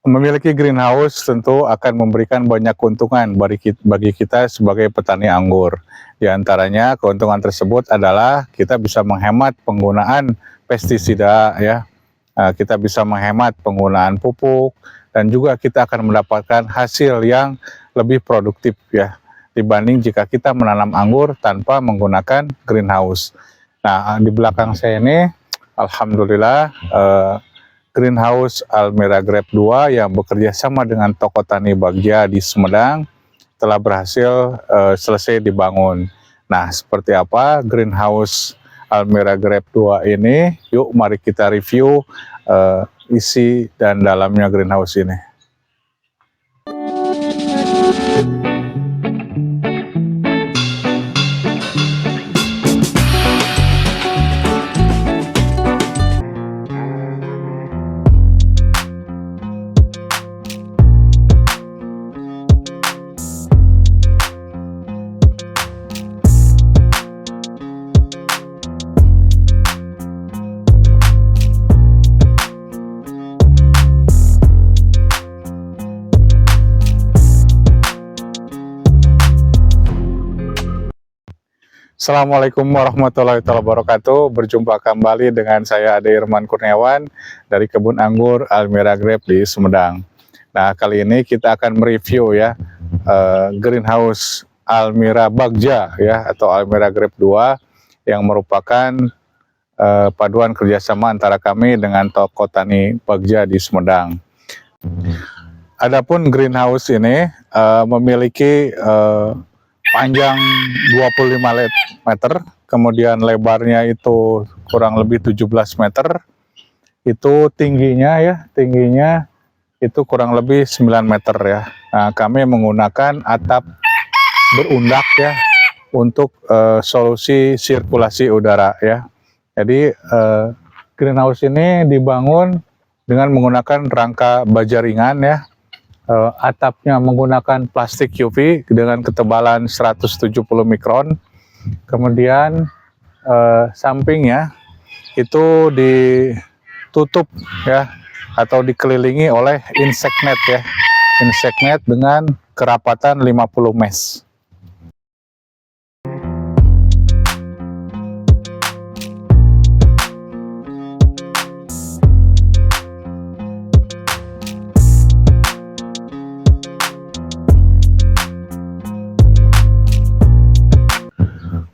Memiliki greenhouse tentu akan memberikan banyak keuntungan bagi kita sebagai petani anggur. Di antaranya keuntungan tersebut adalah kita bisa menghemat penggunaan pestisida ya. Kita bisa menghemat penggunaan pupuk dan juga kita akan mendapatkan hasil yang lebih produktif ya dibanding jika kita menanam anggur tanpa menggunakan greenhouse. Nah, di belakang saya ini alhamdulillah Greenhouse Almera Grape 2 yang bekerja sama dengan Toko Tani Bagja di Sumedang telah berhasil selesai dibangun. Nah, seperti apa Greenhouse Almera Grape 2 ini? Yuk mari kita review isi dan dalamnya greenhouse ini. Assalamualaikum warahmatullahi wabarakatuh. Berjumpa kembali dengan saya Ade Irman Kurniawan dari Kebun Anggur Almera Grape di Sumedang. Nah, kali ini kita akan mereview ya Greenhouse Almera Bagja ya atau Almera Grape 2 yang merupakan paduan kerjasama antara kami dengan Toko Tani Bagja di Sumedang. Adapun greenhouse ini memiliki panjang 25 meter, kemudian lebarnya itu kurang lebih 17 meter, itu tingginya itu kurang lebih 9 meter ya. Nah, kami menggunakan atap berundak ya untuk solusi sirkulasi udara ya. Jadi greenhouse ini dibangun dengan menggunakan rangka baja ringan ya. Atapnya menggunakan plastik UV dengan ketebalan 170 mikron. Kemudian sampingnya itu ditutup ya atau dikelilingi oleh insect net ya. Insect net dengan kerapatan 50 mesh.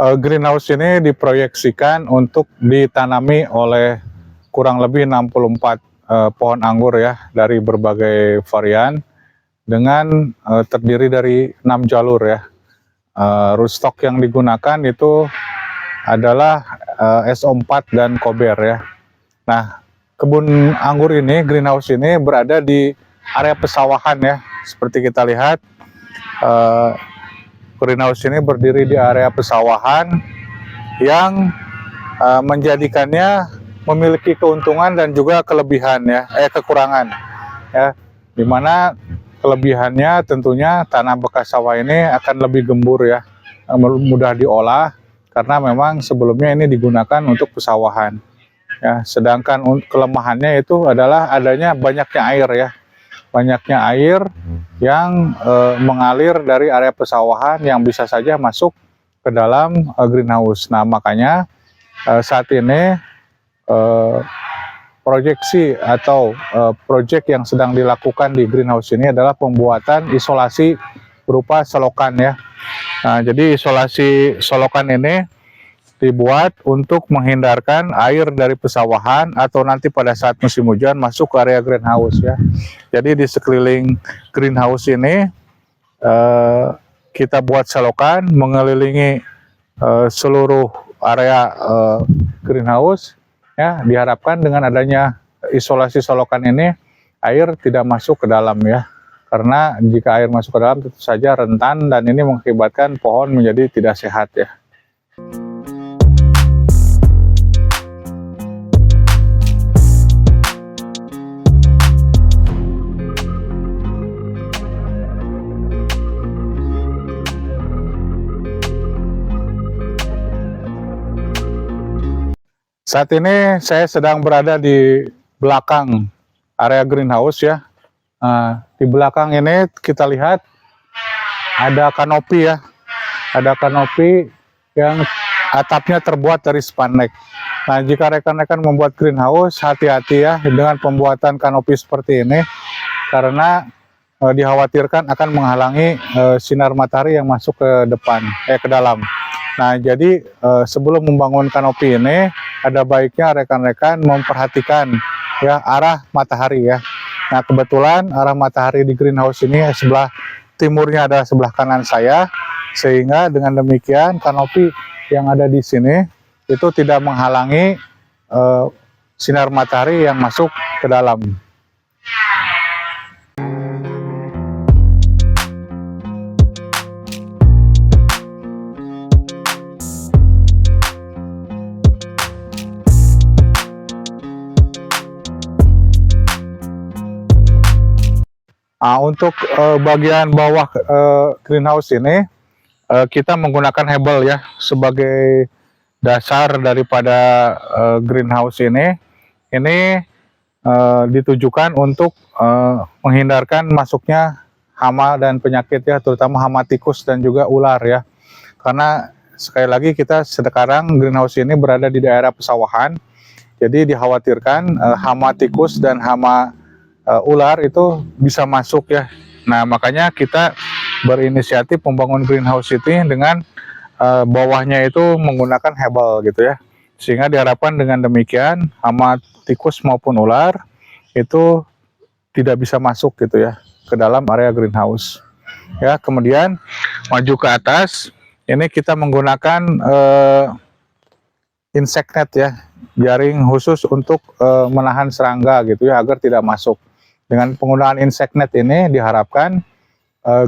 Greenhouse ini diproyeksikan untuk ditanami oleh kurang lebih 64 pohon anggur ya dari berbagai varian dengan terdiri dari 6 jalur ya. Rootstock yang digunakan itu adalah SO4 dan Kober ya. Nah, kebun anggur ini, greenhouse ini berada di area pesawahan ya. Seperti kita lihat greenhouse ini berdiri di area pesawahan yang menjadikannya memiliki keuntungan dan juga kelebihan ya, kekurangan ya. Dimana kelebihannya tentunya tanah bekas sawah ini akan lebih gembur ya, mudah diolah karena memang sebelumnya ini digunakan untuk pesawahan ya. Sedangkan kelemahannya itu adalah adanya banyaknya air ya. Banyaknya air yang mengalir dari area pesawahan yang bisa saja masuk ke dalam greenhouse. Nah, makanya saat ini proyeksi atau proyek yang sedang dilakukan di greenhouse ini adalah pembuatan isolasi berupa selokan ya. Nah, jadi isolasi selokan ini dibuat untuk menghindarkan air dari pesawahan atau nanti pada saat musim hujan masuk ke area greenhouse ya. Jadi di sekeliling greenhouse ini kita buat selokan mengelilingi seluruh area greenhouse ya. Diharapkan dengan adanya isolasi selokan ini air tidak masuk ke dalam ya. Karena jika air masuk ke dalam tentu saja rentan dan ini mengakibatkan pohon menjadi tidak sehat ya. Saat ini saya sedang berada di belakang area greenhouse ya. Nah, di belakang ini kita lihat ada kanopi ya, ada kanopi yang atapnya terbuat dari spandek. Nah, jika rekan-rekan membuat greenhouse, hati-hati ya dengan pembuatan kanopi seperti ini, karena dikhawatirkan akan menghalangi sinar matahari yang masuk ke depan, ke dalam. Nah, jadi sebelum membangun kanopi ini, ada baiknya rekan-rekan memperhatikan ya arah matahari ya. Nah, kebetulan arah matahari di greenhouse ini sebelah timurnya adalah sebelah kanan saya, sehingga dengan demikian kanopi yang ada di sini itu tidak menghalangi sinar matahari yang masuk ke dalam. Untuk bagian bawah greenhouse ini kita menggunakan hebel ya sebagai dasar daripada greenhouse ini. Ini ditujukan untuk menghindarkan masuknya hama dan penyakit ya, terutama hama tikus dan juga ular ya. Karena sekali lagi kita sekarang greenhouse ini berada di daerah pesawahan, jadi dikhawatirkan hama tikus dan hama ular itu bisa masuk ya. Nah, makanya kita berinisiatif membangun greenhouse ini dengan bawahnya itu menggunakan hebel gitu ya. Sehingga diharapkan dengan demikian hama tikus maupun ular itu tidak bisa masuk gitu ya ke dalam area greenhouse. Ya, kemudian maju ke atas, ini kita menggunakan insect net ya, jaring khusus untuk menahan serangga gitu ya agar tidak masuk. Dengan penggunaan insect net ini diharapkan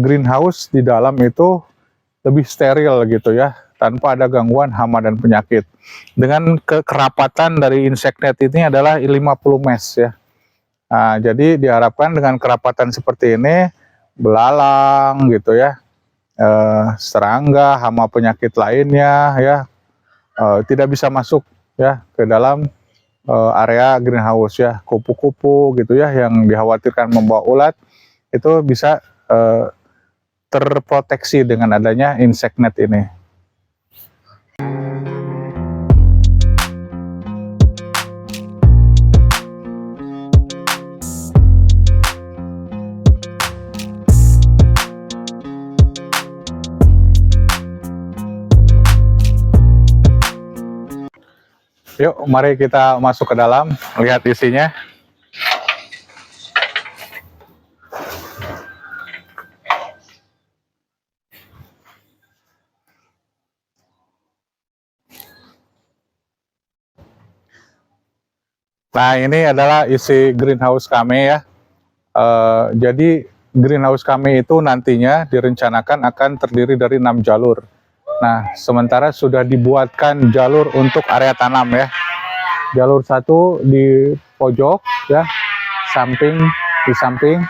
greenhouse di dalam itu lebih steril gitu ya, tanpa ada gangguan hama dan penyakit. Dengan kerapatan dari insect net ini adalah 50 mesh ya. Nah, jadi diharapkan dengan kerapatan seperti ini, belalang gitu ya, serangga, hama penyakit lainnya ya, tidak bisa masuk ya ke dalam area greenhouse ya. Kupu-kupu gitu ya yang dikhawatirkan membawa ulat itu bisa terproteksi dengan adanya insect net ini. Yuk, mari kita masuk ke dalam, lihat isinya. Nah, ini adalah isi greenhouse kami ya. Jadi greenhouse kami itu nantinya direncanakan akan terdiri dari 6 jalur. Nah, sementara sudah dibuatkan jalur untuk area tanam ya. Jalur satu di pojok ya, di samping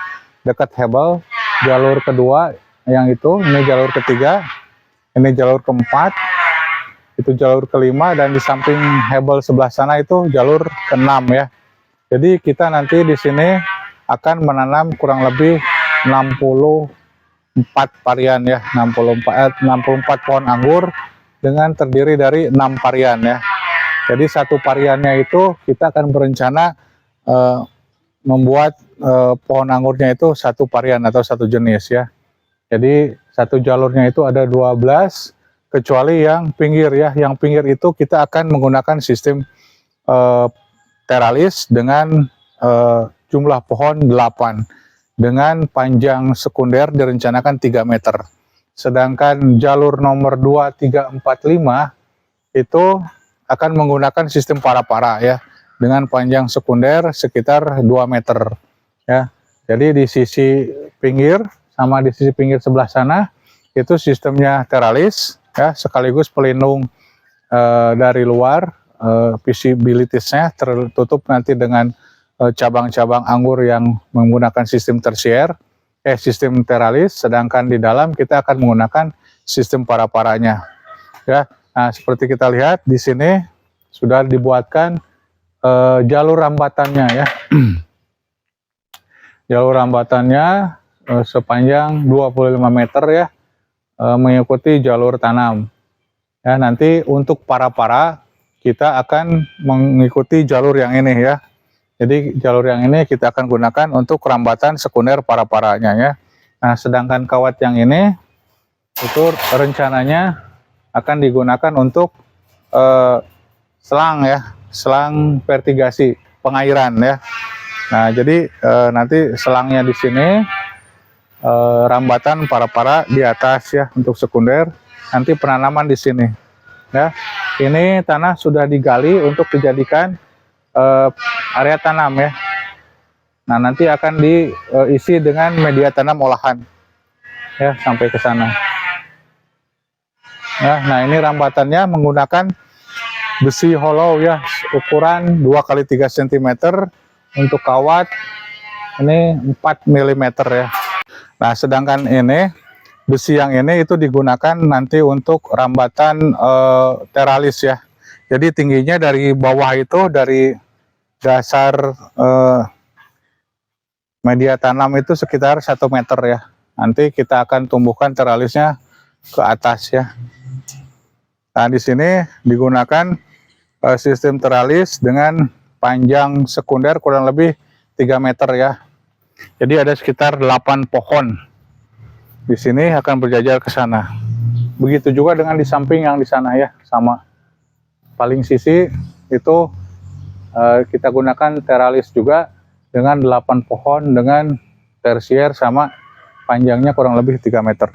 dekat hebel. Jalur kedua yang itu, ini jalur ketiga, ini jalur keempat, itu jalur kelima, dan di samping hebel sebelah sana itu jalur keenam ya. Jadi kita nanti di sini akan menanam kurang lebih 64 varian ya, 64 pohon anggur dengan terdiri dari 6 varian ya. Jadi satu variannya itu kita akan berencana membuat pohon anggurnya itu satu varian atau satu jenis ya. Jadi satu jalurnya itu ada 12, kecuali yang pinggir ya. Yang pinggir itu kita akan menggunakan sistem teralis dengan jumlah pohon 8 dengan panjang sekunder direncanakan 3 meter. Sedangkan jalur nomor 2, 3, 4, 5 itu akan menggunakan sistem para-para ya, dengan panjang sekunder sekitar 2 meter ya. Jadi di sisi pinggir sama di sisi pinggir sebelah sana itu sistemnya teralis ya, sekaligus pelindung dari luar, visibilitasnya tertutup nanti dengan cabang-cabang anggur yang menggunakan sistem tersier, sistem teralis, sedangkan di dalam kita akan menggunakan sistem para-paranya ya. Nah, seperti kita lihat di sini sudah dibuatkan jalur rambatannya ya. Jalur rambatannya sepanjang 25 meter ya, mengikuti jalur tanam. Ya, nanti untuk para-para kita akan mengikuti jalur yang ini ya. Jadi jalur yang ini kita akan gunakan untuk rambatan sekunder para-paranya ya. Nah, sedangkan kawat yang ini itu rencananya akan digunakan untuk selang ya, selang vertigasi pengairan ya. Nah, jadi nanti selangnya di sini, rambatan para-para di atas ya untuk sekunder, nanti penanaman di sini ya. Ini tanah sudah digali untuk dijadikan area tanam ya. Nah, nanti akan diisi dengan media tanam olahan ya sampai ke sana ya. Nah, ini rambatannya menggunakan besi hollow ya, ukuran 2x3 cm untuk kawat ini 4 mm ya. Nah, sedangkan ini besi yang ini itu digunakan nanti untuk rambatan teralis ya. Jadi tingginya dari bawah itu, dari dasar media tanam itu sekitar 1 meter ya. Nanti kita akan tumbuhkan teralisnya ke atas ya. Nah, di sini digunakan sistem teralis dengan panjang sekunder kurang lebih 3 meter ya. Jadi ada sekitar 8 pohon. Di sini akan berjajar ke sana. Begitu juga dengan di samping yang di sana ya, sama. Paling sisi itu kita gunakan teralis juga dengan 8 pohon dengan tersier sama panjangnya kurang lebih 3 meter.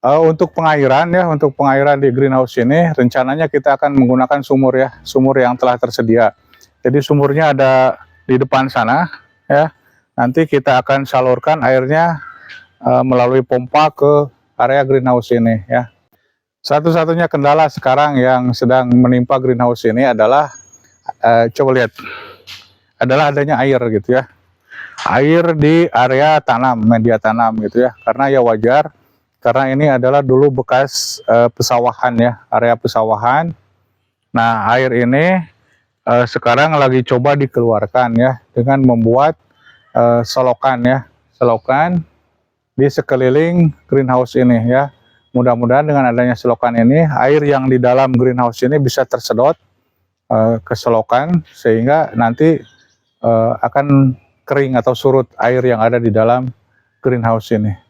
Untuk pengairan ya, untuk pengairan di greenhouse ini rencananya kita akan menggunakan sumur ya, sumur yang telah tersedia. Jadi sumurnya ada di depan sana ya. Nanti kita akan salurkan airnya melalui pompa ke area greenhouse ini ya. Satu-satunya kendala sekarang yang sedang menimpa greenhouse ini adalah coba lihat, adalah adanya air gitu ya. Air di area tanam, media tanam gitu ya. Karena ya wajar, karena ini adalah dulu bekas pesawahan ya, area pesawahan. Nah, air ini sekarang lagi coba dikeluarkan ya, dengan membuat selokan ya, selokan di sekeliling greenhouse ini ya. Mudah-mudahan dengan adanya selokan ini, air yang di dalam greenhouse ini bisa tersedot ke selokan, sehingga nanti akan kering atau surut air yang ada di dalam greenhouse ini.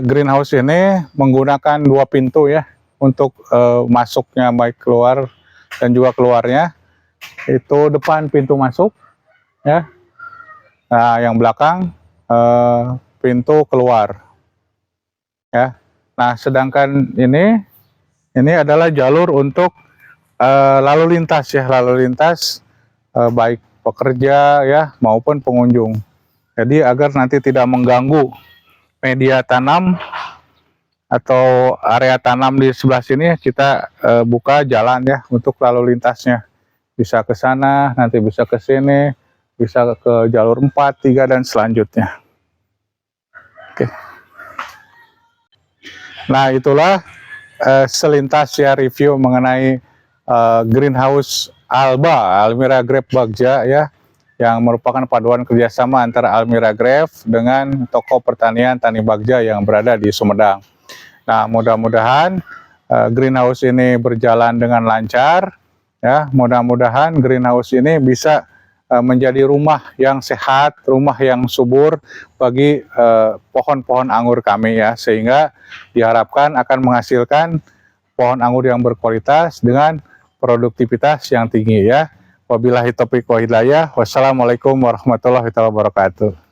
Greenhouse ini menggunakan 2 pintu ya untuk masuknya, baik keluar dan juga keluarnya. Itu depan pintu masuk ya. Nah, yang belakang pintu keluar ya. Nah, sedangkan ini adalah jalur untuk lalu lintas ya, lalu lintas baik pekerja ya maupun pengunjung. Jadi agar nanti tidak mengganggu media tanam atau area tanam di sebelah sini, kita buka jalan ya untuk lalu lintasnya. Bisa ke sana, nanti bisa ke sini, bisa ke jalur 4, 3 dan selanjutnya. Oke. Nah, itulah selintas ya review mengenai greenhouse Alba, Almira Grape Bagja ya, yang merupakan paduan kerjasama antara Almira Grape dengan toko pertanian Tani Bagja yang berada di Sumedang. Nah, mudah-mudahan greenhouse ini berjalan dengan lancar ya. Mudah-mudahan greenhouse ini bisa menjadi rumah yang sehat, rumah yang subur bagi pohon-pohon anggur kami ya, sehingga diharapkan akan menghasilkan pohon anggur yang berkualitas dengan produktivitas yang tinggi ya. Wabillahi taufiq wa hidayah. Wassalamualaikum warahmatullahi wabarakatuh.